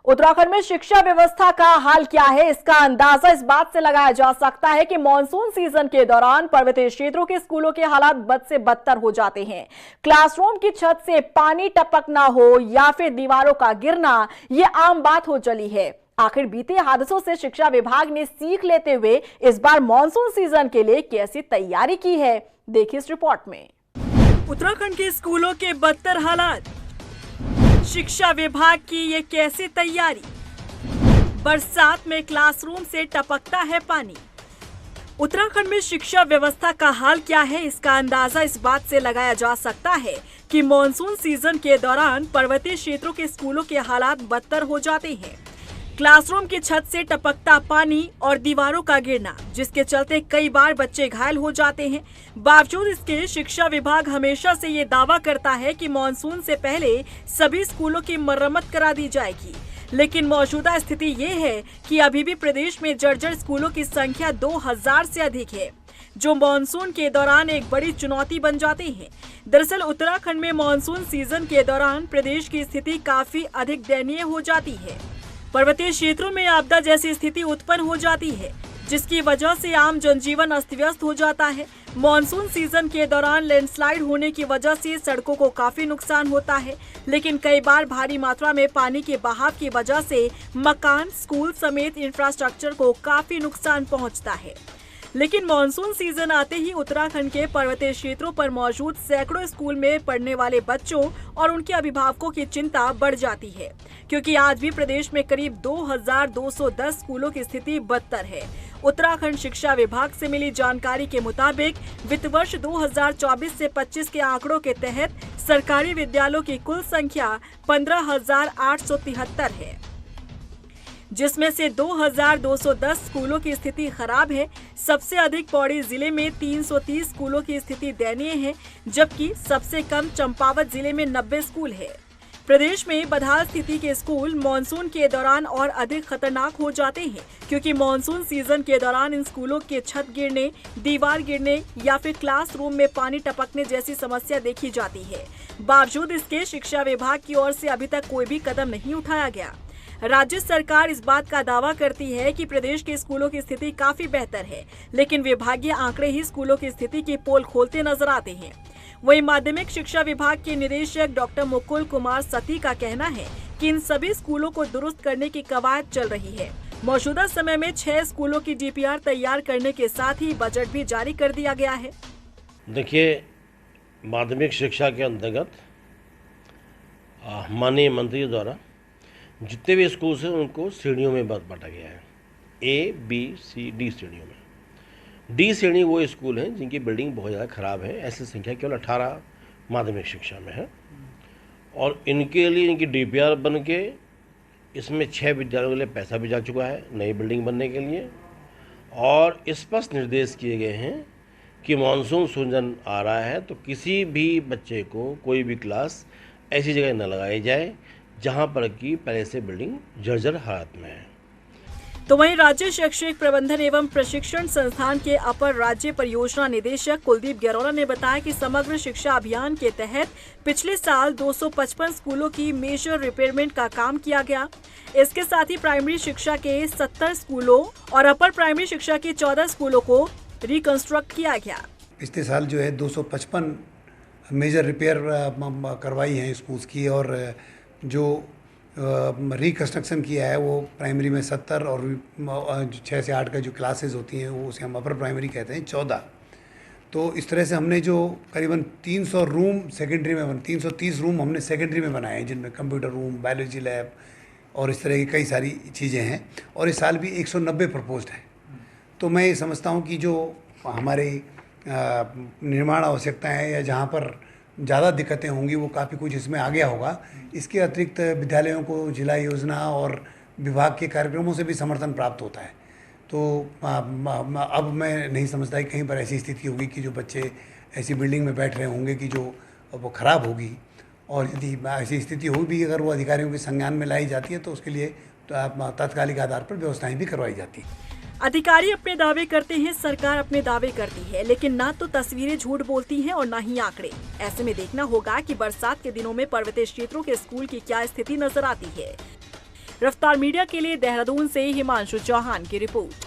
उत्तराखंड में शिक्षा व्यवस्था का हाल क्या है, इसका अंदाजा इस बात से लगाया जा सकता है कि मानसून सीजन के दौरान पर्वतीय क्षेत्रों के स्कूलों के हालात बद से बदतर हो जाते हैं। क्लासरूम की छत से पानी टपकना हो या फिर दीवारों का गिरना, ये आम बात हो चली है। आखिर बीते हादसों से शिक्षा विभाग ने सीख लेते हुए इस बार मानसून सीजन के लिए कैसी तैयारी की है, देखिए इस रिपोर्ट में। उत्तराखंड के स्कूलों के बदतर हालात, शिक्षा विभाग की ये कैसी तैयारी। बरसात में क्लासरूम से टपकता है पानी। उत्तराखंड में शिक्षा व्यवस्था का हाल क्या है, इसका अंदाजा इस बात से लगाया जा सकता है कि मॉनसून सीजन के दौरान पर्वतीय क्षेत्रों के स्कूलों के हालात बदतर हो जाते हैं। क्लासरूम की छत से टपकता पानी और दीवारों का गिरना, जिसके चलते कई बार बच्चे घायल हो जाते हैं। बावजूद इसके शिक्षा विभाग हमेशा से ये दावा करता है कि मॉनसून से पहले सभी स्कूलों की मरम्मत करा दी जाएगी, लेकिन मौजूदा स्थिति ये है कि अभी भी प्रदेश में जर्जर स्कूलों की संख्या 2000 से अधिक है, जो मॉनसून के दौरान एक बड़ी चुनौती बन जाते हैं। दरअसल उत्तराखंड में मॉनसून सीजन के दौरान प्रदेश की स्थिति काफी अधिक दयनीय हो जाती है। पर्वतीय क्षेत्रों में आपदा जैसी स्थिति उत्पन्न हो जाती है, जिसकी वजह से आम जनजीवन अस्त व्यस्त हो जाता है। मॉनसून सीजन के दौरान लैंडस्लाइड होने की वजह से सड़कों को काफी नुकसान होता है, लेकिन कई बार भारी मात्रा में पानी के बहाव की वजह से मकान, स्कूल समेत इंफ्रास्ट्रक्चर को काफी नुकसान पहुंचता है। लेकिन मॉनसून सीजन आते ही उत्तराखंड के पर्वतीय क्षेत्रों पर मौजूद सैकड़ों स्कूल में पढ़ने वाले बच्चों और उनके अभिभावकों की चिंता बढ़ जाती है, क्योंकि आज भी प्रदेश में करीब 2210 स्कूलों की स्थिति बदतर है। उत्तराखंड शिक्षा विभाग से मिली जानकारी के मुताबिक वित्त वर्ष 2024 से 25 के आंकड़ों के तहत सरकारी विद्यालयों की कुल संख्या 15,873 है, जिसमें से 2210 स्कूलों की स्थिति खराब है। सबसे अधिक पौड़ी जिले में 330 स्कूलों की स्थिति दयनीय है, जबकि सबसे कम चंपावत जिले में 90 स्कूल है। प्रदेश में बदहाल स्थिति के स्कूल मॉनसून के दौरान और अधिक खतरनाक हो जाते हैं, क्योंकि मॉनसून सीजन के दौरान इन स्कूलों के छत गिरने, दीवार गिरने या फिर क्लासरूम में पानी टपकने जैसी समस्या देखी जाती है। बावजूद इसके शिक्षा विभाग की ओर से अभी तक कोई भी कदम नहीं उठाया गया। राज्य सरकार इस बात का दावा करती है कि प्रदेश के स्कूलों की स्थिति काफी बेहतर है, लेकिन विभागीय आंकड़े ही स्कूलों की स्थिति की पोल खोलते नजर आते हैं। वहीं माध्यमिक शिक्षा विभाग के निदेशक डॉक्टर मुकुल कुमार सती का कहना है कि इन सभी स्कूलों को दुरुस्त करने की कवायद चल रही है। मौजूदा समय में 6 स्कूलों की डीपीआर तैयार करने के साथ ही बजट भी जारी कर दिया गया है। देखिए, माध्यमिक शिक्षा के अंतर्गत माननीय मंत्री द्वारा जितने भी स्कूल हैं उनको श्रेणियों में बांटा गया है। A, B, C, D श्रेणियों में। D श्रेणी वो स्कूल हैं जिनकी बिल्डिंग बहुत ज़्यादा ख़राब है। ऐसी संख्या केवल 18 माध्यमिक शिक्षा में है, और इनके लिए इनकी DPR बन के इसमें 6 विद्यालयों के लिए पैसा भी जा चुका है नई बिल्डिंग बनने के लिए, और स्पष्ट निर्देश किए गए हैं कि मानसून सीजन आ रहा है तो किसी भी बच्चे को कोई भी क्लास ऐसी जगह न लगाई जाए जहां पर कि पहले से बिल्डिंग जर्जर हालत में है। तो वहीं राज्य शैक्षिक प्रबंधन एवं प्रशिक्षण संस्थान के अपर राज्य परियोजना निदेशक कुलदीप गैरोला ने बताया कि समग्र शिक्षा अभियान के तहत पिछले साल 255 स्कूलों की मेजर रिपेयरमेंट का काम किया गया। इसके साथ ही प्राइमरी शिक्षा के 70 स्कूलों और अपर प्राइमरी शिक्षा के 14 स्कूलों को रिकंस्ट्रक्ट किया गया। पिछले साल जो है 255 मेजर रिपेयर करवाई हैं स्कूल्स की, और जो रिकंस्ट्रक्शन किया है वो प्राइमरी में 70 और 6 से 8 का जो क्लासेस होती हैं वो उसे हम अपर प्राइमरी कहते हैं 14। तो इस तरह से हमने जो करीबन 300 रूम सेकेंडरी में 330 रूम हमने सेकेंडरी में बनाए हैं, जिनमें कंप्यूटर रूम, बायोलॉजी लैब और इस तरह की कई सारी चीज़ें हैं। और इस साल भी 190 प्रपोज्ड हैं। तो मैं ये समझता हूँ कि जो हमारे निर्माण आवश्यकताएँ हैं या जहाँ पर ज़्यादा दिक्कतें होंगी वो काफ़ी कुछ इसमें आ गया होगा। इसके अतिरिक्त विद्यालयों को जिला योजना और विभाग के कार्यक्रमों से भी समर्थन प्राप्त होता है। तो अब मैं नहीं समझता कि कहीं पर ऐसी स्थिति होगी कि जो बच्चे ऐसी बिल्डिंग में बैठ रहे होंगे कि जो वो ख़राब होगी, और यदि ऐसी स्थिति हो भी अगर वो अधिकारियों के संज्ञान में लाई जाती है तो उसके लिए तात्कालिक आधार पर व्यवस्थाएँ भी करवाई जाती हैं। अधिकारी अपने दावे करते हैं, सरकार अपने दावे करती है, लेकिन ना तो तस्वीरें झूठ बोलती हैं और ना ही आंकड़े। ऐसे में देखना होगा कि बरसात के दिनों में पर्वतीय क्षेत्रों के स्कूल की क्या स्थिति नजर आती है। रफ्तार मीडिया के लिए देहरादून से हिमांशु चौहान की रिपोर्ट।